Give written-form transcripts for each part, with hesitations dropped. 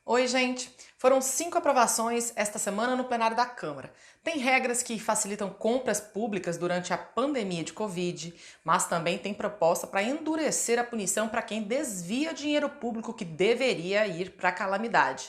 Oi, gente! Foram 5 aprovações esta semana no plenário da Câmara. Tem regras que facilitam compras públicas durante a pandemia de Covid, mas também tem proposta para endurecer a punição para quem desvia dinheiro público que deveria ir para a calamidade.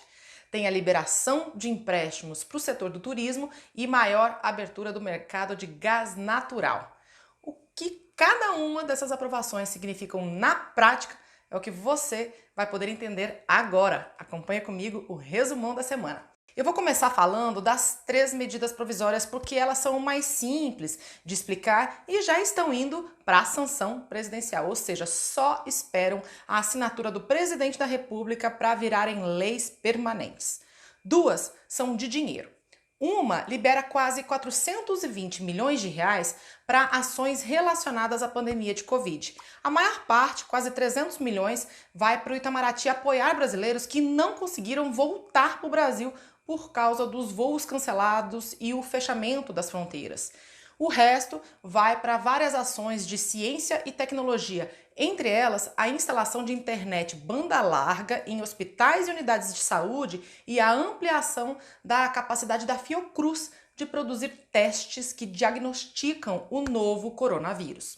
Tem a liberação de empréstimos para o setor do turismo e maior abertura do mercado de gás natural. O que cada uma dessas aprovações significam na prática é o que você vai poder entender agora. Acompanha comigo o resumão da semana. Eu vou começar falando das 3 medidas provisórias porque elas são mais simples de explicar e já estão indo para a sanção presidencial, ou seja, só esperam a assinatura do presidente da República para virarem leis permanentes. 2 são de dinheiro. Uma libera quase 420 milhões de reais para ações relacionadas à pandemia de Covid. A maior parte, quase 300 milhões, vai para o Itamaraty apoiar brasileiros que não conseguiram voltar para o Brasil por causa dos voos cancelados e o fechamento das fronteiras. O resto vai para várias ações de ciência e tecnologia, entre elas a instalação de internet banda larga em hospitais e unidades de saúde e a ampliação da capacidade da Fiocruz de produzir testes que diagnosticam o novo coronavírus.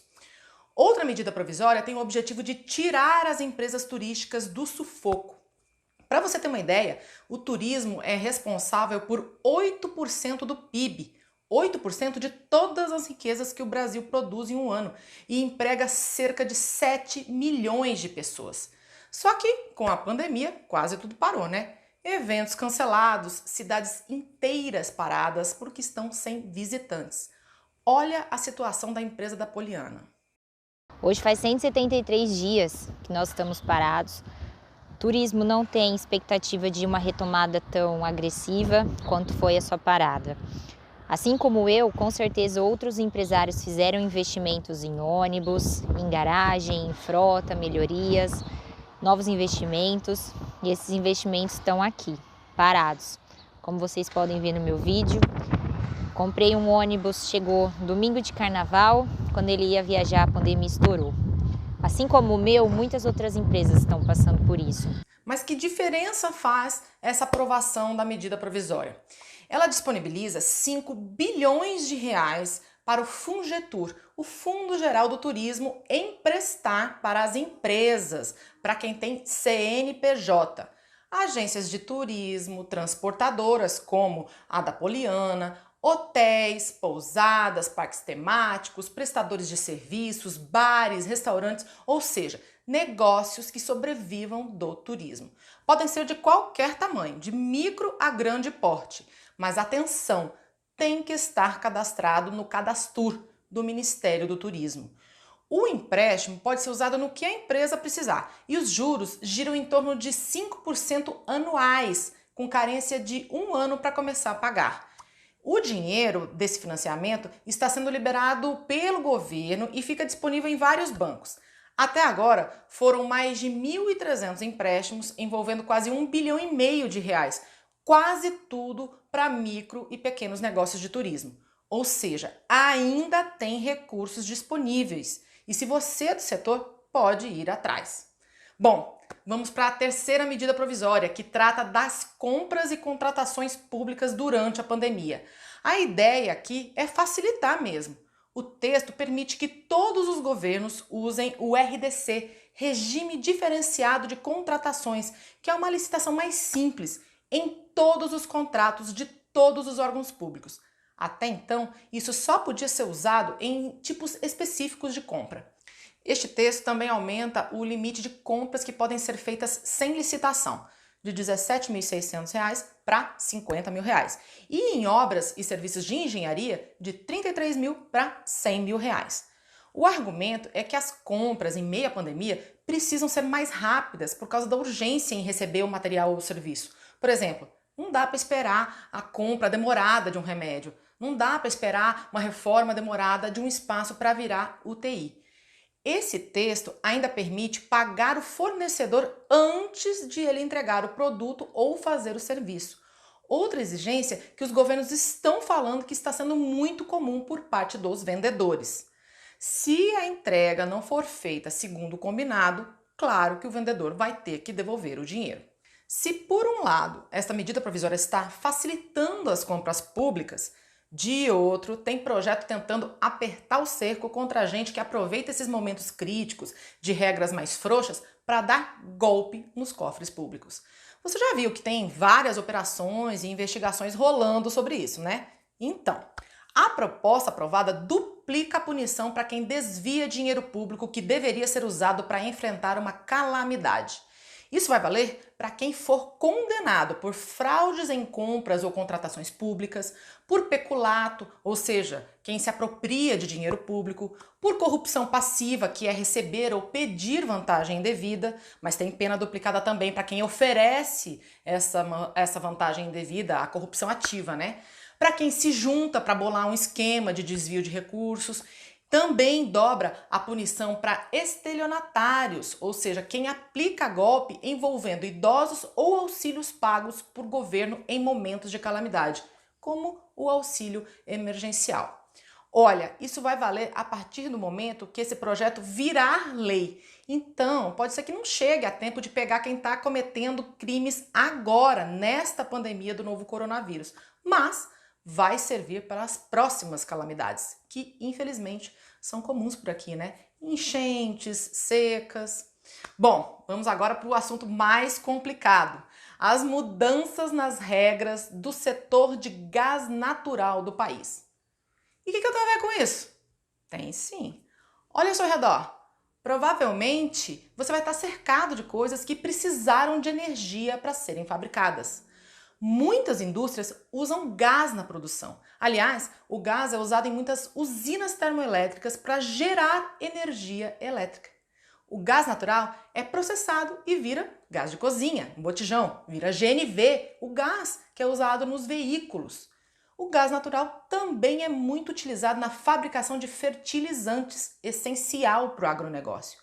Outra medida provisória tem o objetivo de tirar as empresas turísticas do sufoco. Para você ter uma ideia, o turismo é responsável por 8% do PIB. 8% de todas as riquezas que o Brasil produz em um ano e emprega cerca de 7 milhões de pessoas. Só que, com a pandemia, quase tudo parou, né? Eventos cancelados, cidades inteiras paradas porque estão sem visitantes. Olha a situação da empresa da Poliana. Hoje faz 173 dias que nós estamos parados. O turismo não tem expectativa de uma retomada tão agressiva quanto foi a sua parada. Assim como eu, com certeza outros empresários fizeram investimentos em ônibus, em garagem, em frota, melhorias, novos investimentos, e esses investimentos estão aqui, parados. Como vocês podem ver no meu vídeo, comprei um ônibus, chegou domingo de carnaval, quando ele ia viajar a pandemia estourou. Assim como o meu, muitas outras empresas estão passando por isso. Mas que diferença faz essa aprovação da medida provisória? Ela disponibiliza 5 bilhões de reais para o Fungetur, o Fundo Geral do Turismo, emprestar para as empresas, para quem tem CNPJ. Agências de turismo, transportadoras como a da Poliana, hotéis, pousadas, parques temáticos, prestadores de serviços, bares, restaurantes, ou seja, negócios que sobrevivam do turismo. Podem ser de qualquer tamanho, de micro a grande porte, mas atenção, tem que estar cadastrado no Cadastur do Ministério do Turismo. O empréstimo pode ser usado no que a empresa precisar e os juros giram em torno de 5% anuais, com carência de 1 ano para começar a pagar. O dinheiro desse financiamento está sendo liberado pelo governo e fica disponível em vários bancos. Até agora, foram mais de 1.300 empréstimos envolvendo quase 1,5 bilhão de reais, quase tudo para micro e pequenos negócios de turismo. Ou seja, ainda tem recursos disponíveis. E se você é do setor, pode ir atrás. Bom, vamos para a terceira medida provisória, que trata das compras e contratações públicas durante a pandemia. A ideia aqui é facilitar mesmo. O texto permite que todos os governos usem o RDC, Regime Diferenciado de Contratações, que é uma licitação mais simples em todos os contratos de todos os órgãos públicos. Até então, isso só podia ser usado em tipos específicos de compra. Este texto também aumenta o limite de compras que podem ser feitas sem licitação, de R$ 17.600 para R$ 50.000. E em obras e serviços de engenharia, de R$ 33.000 para R$ 100.000. O argumento é que as compras em meio à pandemia precisam ser mais rápidas por causa da urgência em receber o material ou serviço. Por exemplo, não dá para esperar a compra demorada de um remédio, não dá para esperar uma reforma demorada de um espaço para virar UTI. Esse texto ainda permite pagar o fornecedor antes de ele entregar o produto ou fazer o serviço. Outra exigência que os governos estão falando que está sendo muito comum por parte dos vendedores. Se a entrega não for feita segundo o combinado, claro que o vendedor vai ter que devolver o dinheiro. Se, por um lado, esta medida provisória está facilitando as compras públicas, de outro, tem projeto tentando apertar o cerco contra a gente que aproveita esses momentos críticos de regras mais frouxas para dar golpe nos cofres públicos. Você já viu que tem várias operações e investigações rolando sobre isso, né? Então, a proposta aprovada duplica a punição para quem desvia dinheiro público que deveria ser usado para enfrentar uma calamidade. Isso vai valer para quem for condenado por fraudes em compras ou contratações públicas, por peculato, ou seja, quem se apropria de dinheiro público, por corrupção passiva, que é receber ou pedir vantagem indevida, mas tem pena duplicada também para quem oferece essa vantagem indevida, a corrupção ativa, né? Para quem se junta para bolar um esquema de desvio de recursos. Também dobra a punição para estelionatários, ou seja, quem aplica golpe envolvendo idosos ou auxílios pagos por governo em momentos de calamidade, como o auxílio emergencial. Olha, isso vai valer a partir do momento que esse projeto virar lei. Então, pode ser que não chegue a tempo de pegar quem está cometendo crimes agora, nesta pandemia do novo coronavírus, mas vai servir para as próximas calamidades, que infelizmente são comuns por aqui, né? Enchentes, secas. Bom, vamos agora para o assunto mais complicado: as mudanças nas regras do setor de gás natural do país. E o que eu tenho a ver com isso? Tem sim. Olha ao seu redor. Provavelmente você vai estar cercado de coisas que precisaram de energia para serem fabricadas. Muitas indústrias usam gás na produção. Aliás, o gás é usado em muitas usinas termoelétricas para gerar energia elétrica. O gás natural é processado e vira gás de cozinha, um botijão, vira GNV, o gás que é usado nos veículos. O gás natural também é muito utilizado na fabricação de fertilizantes, essencial para o agronegócio.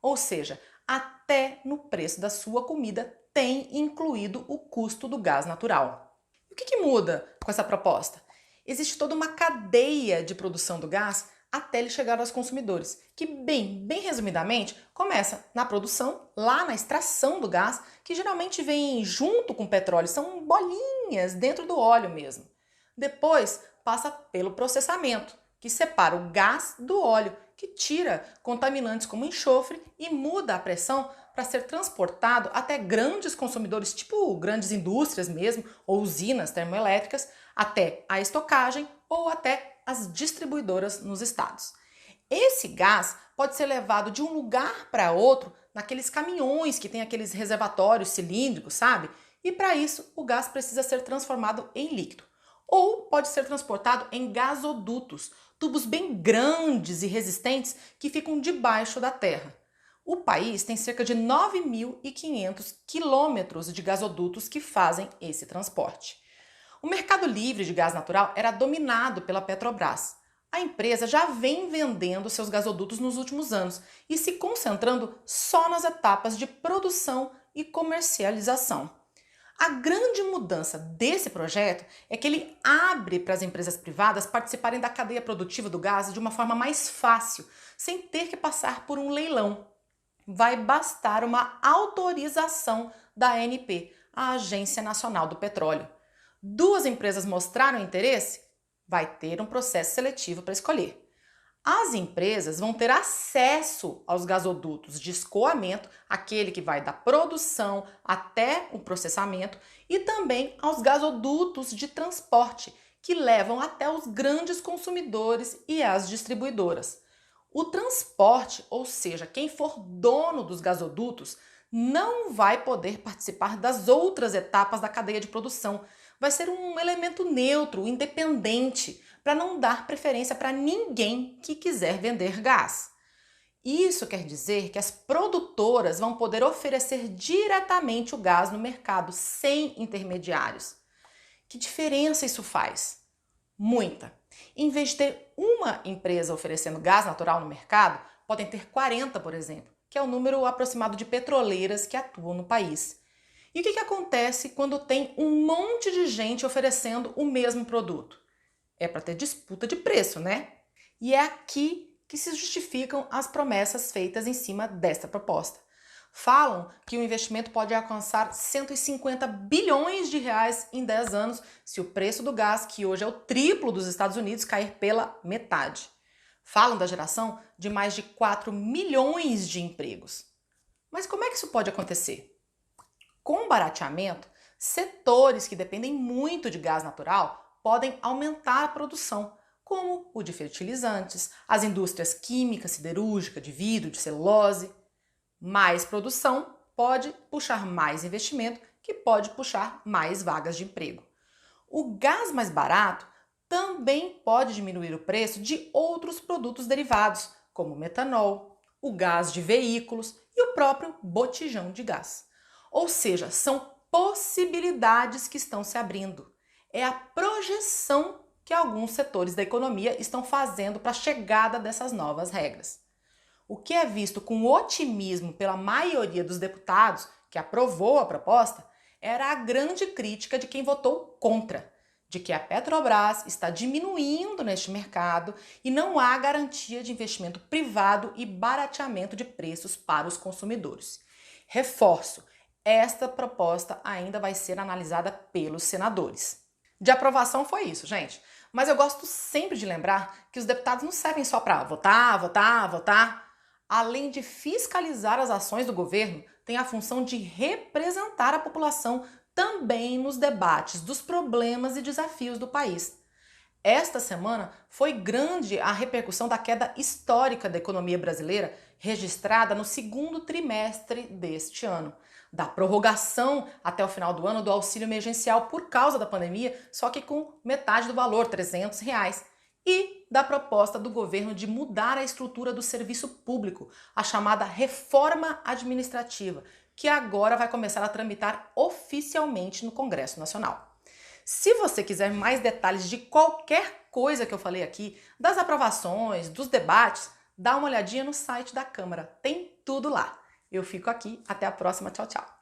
Ou seja, até no preço da sua comida tem incluído o custo do gás natural. E o que muda com essa proposta? Existe toda uma cadeia de produção do gás até ele chegar aos consumidores, que bem resumidamente, começa na produção, lá na extração do gás, que geralmente vem junto com o petróleo, são bolinhas dentro do óleo mesmo. Depois passa pelo processamento, que separa o gás do óleo, que tira contaminantes como enxofre e muda a pressão para ser transportado até grandes consumidores, tipo grandes indústrias mesmo, ou usinas termoelétricas, até a estocagem ou até as distribuidoras nos estados. Esse gás pode ser levado de um lugar para outro naqueles caminhões que tem aqueles reservatórios cilíndricos, sabe? E para isso o gás precisa ser transformado em líquido. Ou pode ser transportado em gasodutos, tubos bem grandes e resistentes que ficam debaixo da terra. O país tem cerca de 9.500 quilômetros de gasodutos que fazem esse transporte. O mercado livre de gás natural era dominado pela Petrobras. A empresa já vem vendendo seus gasodutos nos últimos anos e se concentrando só nas etapas de produção e comercialização. A grande mudança desse projeto é que ele abre para as empresas privadas participarem da cadeia produtiva do gás de uma forma mais fácil, sem ter que passar por um leilão. Vai bastar uma autorização da ANP, a Agência Nacional do Petróleo. 2 empresas mostraram interesse? Vai ter um processo seletivo para escolher. As empresas vão ter acesso aos gasodutos de escoamento, aquele que vai da produção até o processamento, e também aos gasodutos de transporte, que levam até os grandes consumidores e as distribuidoras. O transporte, ou seja, quem for dono dos gasodutos, não vai poder participar das outras etapas da cadeia de produção. Vai ser um elemento neutro, independente, para não dar preferência para ninguém que quiser vender gás. Isso quer dizer que as produtoras vão poder oferecer diretamente o gás no mercado, sem intermediários. Que diferença isso faz? Muita. Em vez de ter uma empresa oferecendo gás natural no mercado, podem ter 40, por exemplo, que é o número aproximado de petroleiras que atuam no país. E o que acontece quando tem um monte de gente oferecendo o mesmo produto? É para ter disputa de preço, né? E é aqui que se justificam as promessas feitas em cima desta proposta. falam que o investimento pode alcançar 150 bilhões de reais em 10 anos se o preço do gás, que hoje é o triplo dos Estados Unidos, cair pela metade. Falam da geração de mais de 4 milhões de empregos. Mas como é que isso pode acontecer? Com o barateamento, setores que dependem muito de gás natural podem aumentar a produção, como o de fertilizantes, as indústrias química, siderúrgica, de vidro, de celulose. Mais produção pode puxar mais investimento, que pode puxar mais vagas de emprego. O gás mais barato também pode diminuir o preço de outros produtos derivados, como o metanol, o gás de veículos e o próprio botijão de gás. Ou seja, são possibilidades que estão se abrindo. É a projeção que alguns setores da economia estão fazendo para a chegada dessas novas regras. O que é visto com otimismo pela maioria dos deputados que aprovou a proposta era a grande crítica de quem votou contra, de que a Petrobras está diminuindo neste mercado e não há garantia de investimento privado e barateamento de preços para os consumidores. Reforço, esta proposta ainda vai ser analisada pelos senadores. De aprovação foi isso, gente. Mas eu gosto sempre de lembrar que os deputados não servem só para votar. Além de fiscalizar as ações do governo, tem a função de representar a população também nos debates dos problemas e desafios do país. Esta semana foi grande a repercussão da queda histórica da economia brasileira registrada no segundo trimestre deste ano, da prorrogação até o final do ano do auxílio emergencial por causa da pandemia, só que com metade do valor, R$ 300, e da proposta do governo de mudar a estrutura do serviço público, a chamada reforma administrativa, que agora vai começar a tramitar oficialmente no Congresso Nacional. Se você quiser mais detalhes de qualquer coisa que eu falei aqui, das aprovações, dos debates, dá uma olhadinha no site da Câmara, tem tudo lá. Eu fico aqui, até a próxima, tchau, tchau.